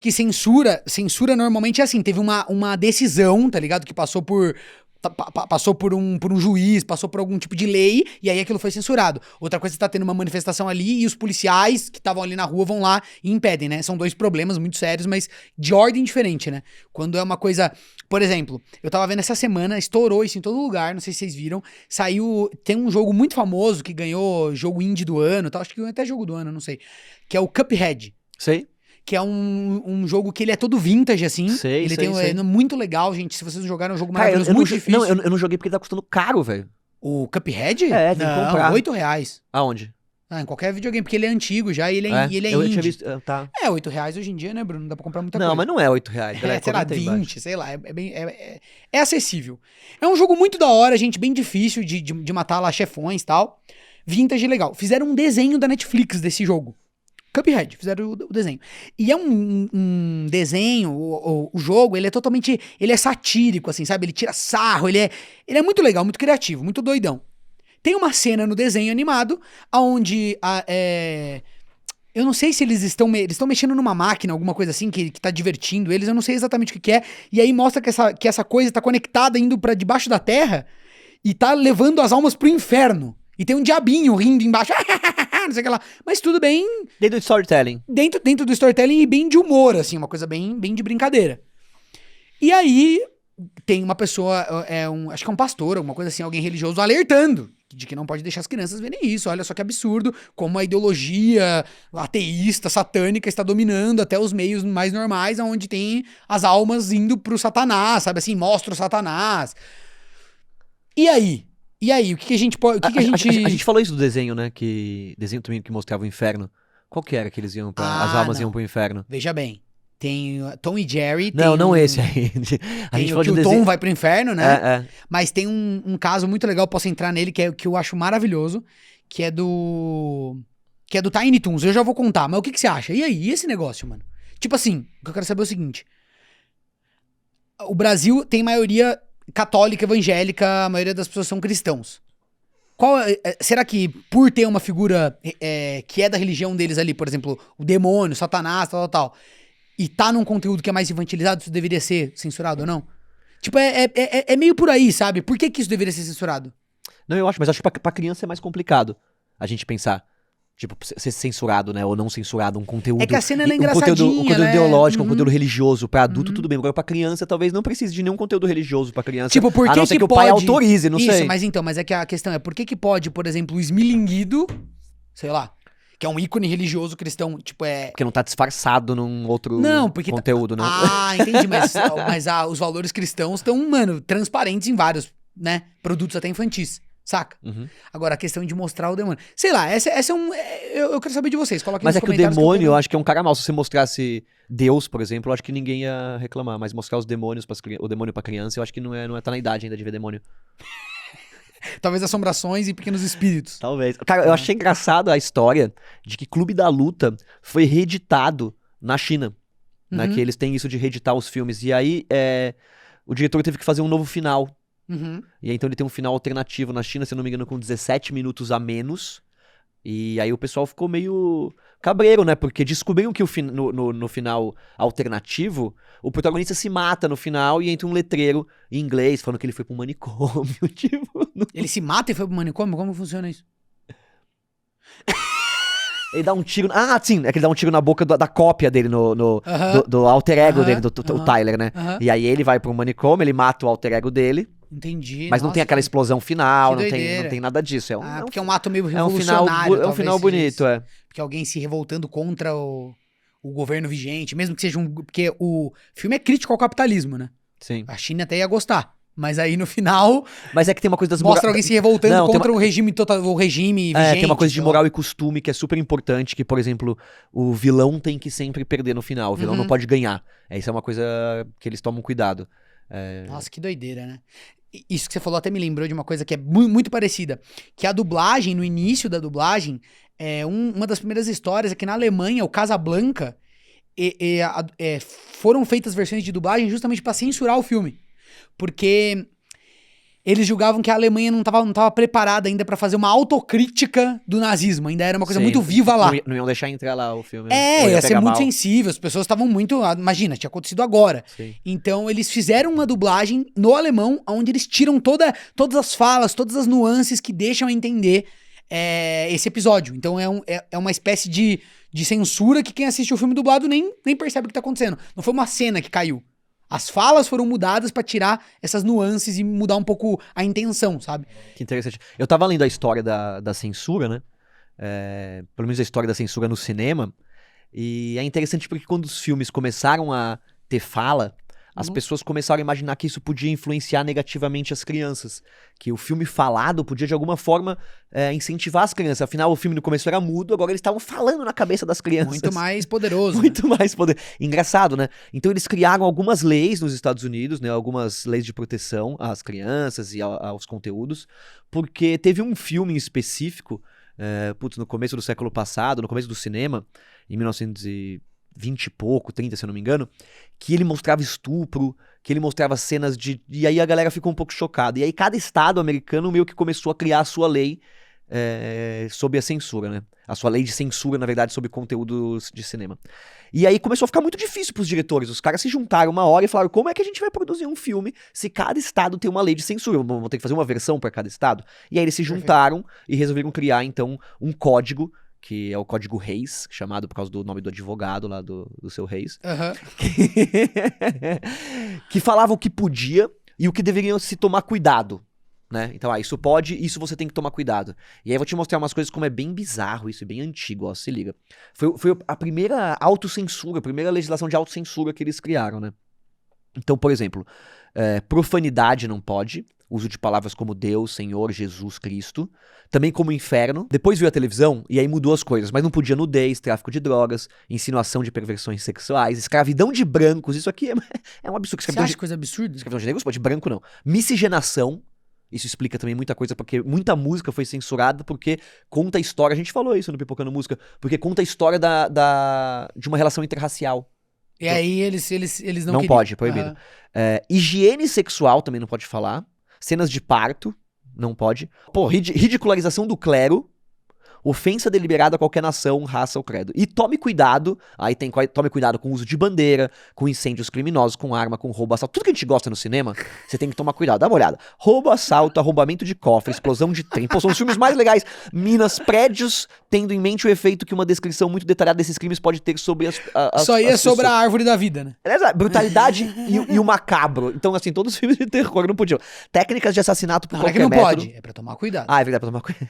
Que censura normalmente é assim, teve uma decisão, tá ligado? Que passou por um juiz, passou por algum tipo de lei, e aí aquilo foi censurado. Outra coisa, você tá tendo uma manifestação ali e os policiais que estavam ali na rua vão lá e impedem, né? São dois problemas muito sérios, mas de ordem diferente, né? Quando é uma coisa... Por exemplo, eu tava vendo essa semana, estourou isso em todo lugar, não sei se vocês viram, tem um jogo muito famoso que ganhou jogo indie do ano, tal, acho que ganhou até jogo do ano, não sei, que é o Cuphead. Sei. Que é um jogo que ele é todo vintage, assim. Sei, ele sei. é muito legal, gente. Se vocês não jogaram, é um jogo Cara, maravilhoso, muito difícil. Não, eu não joguei porque tá custando caro, velho. O Cuphead? É, tem que comprar. R$8. Aonde? Ah, em qualquer videogame, porque ele é antigo já e ele é eu indie. tinha visto, tá. É, R$8 hoje em dia, né, Bruno? Não dá pra comprar muita coisa. Não, mas não é R$8. Sei lá, 20, sei lá. É acessível. É um jogo muito da hora, gente, bem difícil de matar lá chefões e tal. Vintage legal. Fizeram um desenho da Netflix desse jogo. Cuphead, fizeram o desenho. E é um desenho, o jogo, ele é totalmente... Ele é satírico, assim, sabe? Ele tira sarro, ele é muito legal, muito criativo, muito doidão. Tem uma cena no desenho animado, onde eu não sei se eles estão mexendo numa máquina, alguma coisa assim, que tá divertindo eles, eu não sei exatamente o que é. E aí mostra que essa coisa tá conectada, indo pra debaixo da terra, e tá levando as almas pro inferno. E tem um diabinho rindo embaixo, não sei o que lá. Mas tudo bem... Dentro do storytelling. Dentro do storytelling e bem de humor, assim, uma coisa bem de brincadeira. E aí, tem uma pessoa, acho que é um pastor, alguma coisa assim, alguém religioso, alertando de que não pode deixar as crianças verem isso. Olha só que absurdo, como a ideologia ateísta, satânica, está dominando até os meios mais normais, onde tem as almas indo pro Satanás, sabe assim, mostra o Satanás. E aí, o que a gente pode... A gente falou isso do desenho, né? Desenho também que mostrava o inferno. Qual que era que eles iam as almas iam pro inferno? Veja bem, tem Tom e Jerry... Não esse aí. A gente falou de o Tom vai pro inferno, né? É. Mas tem um caso muito legal, posso entrar nele, que eu acho maravilhoso, que é do Tiny Toons. Eu já vou contar, mas o que você acha? E aí, e esse negócio, mano? Tipo assim, o que eu quero saber é o seguinte. O Brasil tem maioria... católica, evangélica, a maioria das pessoas são cristãos. Será que por ter uma figura que é da religião deles ali, por exemplo, o demônio, Satanás, tal, e tá num conteúdo que é mais infantilizado, isso deveria ser censurado ou não? Tipo, é meio por aí, sabe? Por que isso deveria ser censurado? Não, eu acho, mas acho que pra criança é mais complicado a gente pensar. Tipo, ser censurado, né? Ou não censurado, um conteúdo... É que a cena é engraçadinha, um conteúdo né? ideológico, um conteúdo religioso. Pra adulto, tudo bem. Agora, pra criança, talvez não precise de nenhum conteúdo religioso pra criança. Tipo, por que a não ser que o pode... pai autorize, não sei. Isso, mas é que a questão é, por que pode, por exemplo, o Esmilinguido, sei lá, que é um ícone religioso cristão, tipo, Porque não tá disfarçado num outro conteúdo, não. Ah, entendi, mas os valores cristãos estão, mano, transparentes em vários, né, produtos até infantis. Saca? Uhum. Agora, a questão de mostrar o demônio. Sei lá, essa é um... Eu quero saber de vocês. Coloquem mas nos comentários. Mas é que o demônio, eu acho que é um cara mau. Se você mostrasse Deus, por exemplo, eu acho que ninguém ia reclamar. Mas mostrar os demônios, o demônio pra criança, eu acho que não tá na idade ainda de ver demônio. Talvez assombrações e pequenos espíritos. Talvez. Cara, eu achei engraçado a história de que Clube da Luta foi reeditado na China. Né, que eles têm isso de reeditar os filmes. E aí, o diretor teve que fazer um novo final. E aí, então ele tem um final alternativo na China, se eu não me engano, com 17 minutos a menos. E aí o pessoal ficou meio cabreiro, né? Porque descobriram que no final alternativo, o protagonista se mata no final e entra um letreiro em inglês falando que ele foi pra um manicômio. Tipo, Ele se mata e foi pro manicômio? Como funciona isso? Ele dá um tiro... Ah, sim, é que ele dá um tiro na boca da cópia dele, do alter ego dele, do Tyler, né? E aí ele vai pro manicômio, ele mata o alter ego dele. Entendi. Mas não tem aquela explosão final, não doideira. tem nada disso. Porque é um ato meio revolucionário. É um final bonito, Porque alguém se revoltando contra o governo vigente, mesmo que seja porque o filme é crítico ao capitalismo, né? Sim. A China até ia gostar. Mas aí no final... Mas é que tem uma coisa das mostra alguém se revoltando contra o regime vigente. Tem uma coisa de moral e costume que é super importante, que, por exemplo, o vilão tem que sempre perder no final. O vilão não pode ganhar. Isso é uma coisa que eles tomam cuidado. Nossa, que doideira, né? Isso que você falou até me lembrou de uma coisa que é muito parecida. Que a dublagem, no início da dublagem, uma das primeiras histórias é que na Alemanha, o Casablanca, foram feitas versões de dublagem justamente pra censurar o filme. Porque eles julgavam que a Alemanha não tava preparada ainda pra fazer uma autocrítica do nazismo. Ainda era uma coisa Sim. muito viva lá. Não iam deixar entrar lá o filme. Ou Ia ser pegar muito mal. sensível. As pessoas estavam muito... Imagina, tinha acontecido agora. Sim. Então, eles fizeram uma dublagem no alemão, onde eles tiram todas as falas, todas as nuances que deixam a entender esse episódio. Então, é uma espécie de censura que quem assiste o filme dublado nem percebe o que tá acontecendo. Não foi uma cena que caiu. As falas foram mudadas pra tirar essas nuances e mudar um pouco a intenção, sabe? Que interessante. Eu tava lendo a história da censura, né? Pelo menos a história da censura no cinema. E é interessante porque quando os filmes começaram a ter fala, as pessoas começaram a imaginar que isso podia influenciar negativamente as crianças. Que o filme falado podia, de alguma forma, incentivar as crianças. Afinal, o filme no começo era mudo, agora eles estavam falando na cabeça das crianças. Muito mais poderoso. Muito mais poder. Engraçado, né? Então eles criaram algumas leis nos Estados Unidos, né? Algumas leis de proteção às crianças e aos conteúdos, porque teve um filme em específico, no começo do século passado, no começo do cinema, em 1920 e pouco, 30, se eu não me engano, que ele mostrava estupro, que ele mostrava cenas de... E aí a galera ficou um pouco chocada. E aí cada estado americano meio que começou a criar a sua lei sobre a censura, né? A sua lei de censura, na verdade, sobre conteúdos de cinema. E aí começou a ficar muito difícil pros diretores. Os caras se juntaram uma hora e falaram, como é que a gente vai produzir um filme se cada estado tem uma lei de censura? Vamos ter que fazer uma versão para cada estado? E aí eles se juntaram e resolveram criar, então, um código, que é o Código Reis, chamado por causa do nome do advogado lá do seu Reis, que falava o que podia e o que deveriam se tomar cuidado, né? Então, isso pode, isso você tem que tomar cuidado. E aí eu vou te mostrar umas coisas como é bem bizarro isso, é bem antigo, ó, se liga. Foi a primeira autocensura, a primeira legislação de autocensura que eles criaram, né? Então, por exemplo, profanidade não pode, uso de palavras como Deus, Senhor, Jesus, Cristo, também como inferno. Depois veio a televisão e aí mudou as coisas, mas não podia nudez, tráfico de drogas, insinuação de perversões sexuais, escravidão de brancos, isso aqui é um absurdo. Você acha coisa absurda? Escravidão de negros pode, branco não. Miscigenação, isso explica também muita coisa, porque muita música foi censurada porque conta a história, a gente falou isso no Pipocando Música, porque conta a história de uma relação interracial. E aí eles não queriam. Pode, proibido. Higiene sexual também não pode falar. Cenas de parto, não pode. Pô, ridicularização do clero. Ofensa deliberada a qualquer nação, raça ou credo. E tome cuidado, tome cuidado com o uso de bandeira, com incêndios criminosos, com arma, com roubo, assalto. Tudo que a gente gosta no cinema, você tem que tomar cuidado. Dá uma olhada. Roubo, assalto, arrombamento de cofre, explosão de trem. Pô, são os filmes mais legais. Minas, prédios, tendo em mente o efeito que uma descrição muito detalhada desses crimes pode ter sobre as Só aí é sobre a árvore da vida, né? Brutalidade e o macabro. Então, assim, todos os filmes de terror não podiam. Técnicas de assassinato por qualquer método. Não pode, é pra tomar cuidado. É verdade, pra tomar cuidado.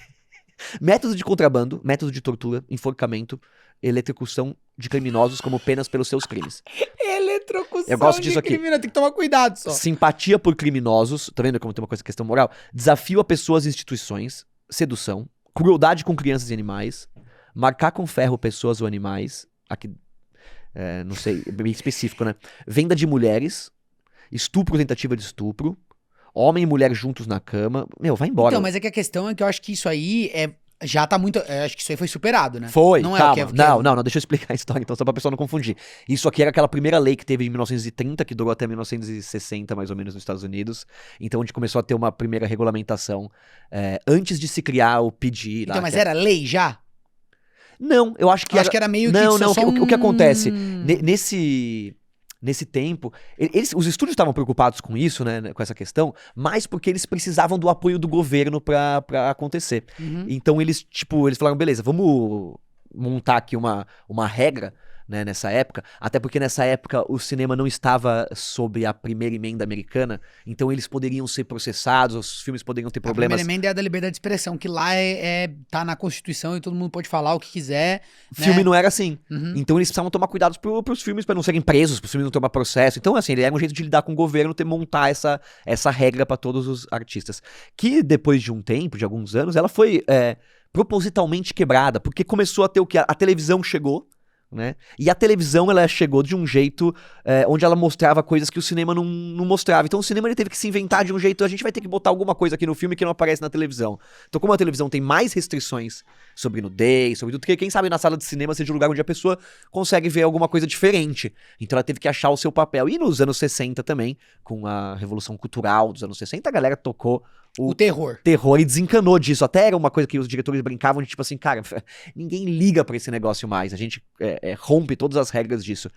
Método de contrabando, método de tortura, enforcamento, eletrocução de criminosos como penas pelos seus crimes. Eletrocução Eu gosto disso aqui. Tem que tomar cuidado só. Simpatia por criminosos, tá vendo como tem uma coisa, questão moral? Desafio a pessoas e instituições, sedução, crueldade com crianças e animais, marcar com ferro pessoas ou animais, aqui, não sei, é bem específico, né? Venda de mulheres, estupro, tentativa de estupro, homem e mulher juntos na cama. Meu, vai embora. Então, mas é que a questão é que eu acho que isso aí já tá muito... acho que isso aí foi superado, né? Foi, não calma. É o que Não, deixa eu explicar a história, então, só pra pessoa não confundir. Isso aqui era aquela primeira lei que teve em 1930, que durou até 1960, mais ou menos, nos Estados Unidos. Então, a gente começou a ter uma primeira regulamentação antes de se criar o PG. Então, mas era lei já? Não, eu acho que acho que era meio que o que acontece? Nesse tempo, os estúdios estavam preocupados com isso, né, com essa questão, mas porque eles precisavam do apoio do governo pra acontecer. Então eles falaram, beleza, vamos montar aqui uma regra, né, nessa época, até porque nessa época o cinema não estava sob a primeira emenda americana, então eles poderiam ser processados, os filmes poderiam ter problemas. A primeira emenda é a da liberdade de expressão, que lá tá na Constituição e todo mundo pode falar o que quiser. Filme né? não era assim. Então eles precisavam tomar cuidado pros filmes pra não serem presos, pros filmes não tomar processo. Então, assim, ele era um jeito de lidar com o governo, montar essa regra pra todos os artistas. Que depois de um tempo, de alguns anos, ela foi propositalmente quebrada, porque começou a ter o que? A televisão chegou né? E a televisão, ela chegou de um jeito onde ela mostrava coisas que o cinema não mostrava. Então o cinema ele teve que se inventar de um jeito, a gente vai ter que botar alguma coisa aqui no filme que não aparece na televisão. Então como a televisão tem mais restrições sobre nudez, sobre tudo, porque quem sabe na sala de cinema seja um lugar onde a pessoa consegue ver alguma coisa diferente. Então ela teve que achar o seu papel. E nos anos 60 também, com a Revolução Cultural dos anos 60, a galera tocou O terror. terror e desencanou disso. Até era uma coisa que os diretores brincavam de tipo assim, cara, ninguém liga pra esse negócio mais. A gente rompe todas as regras disso.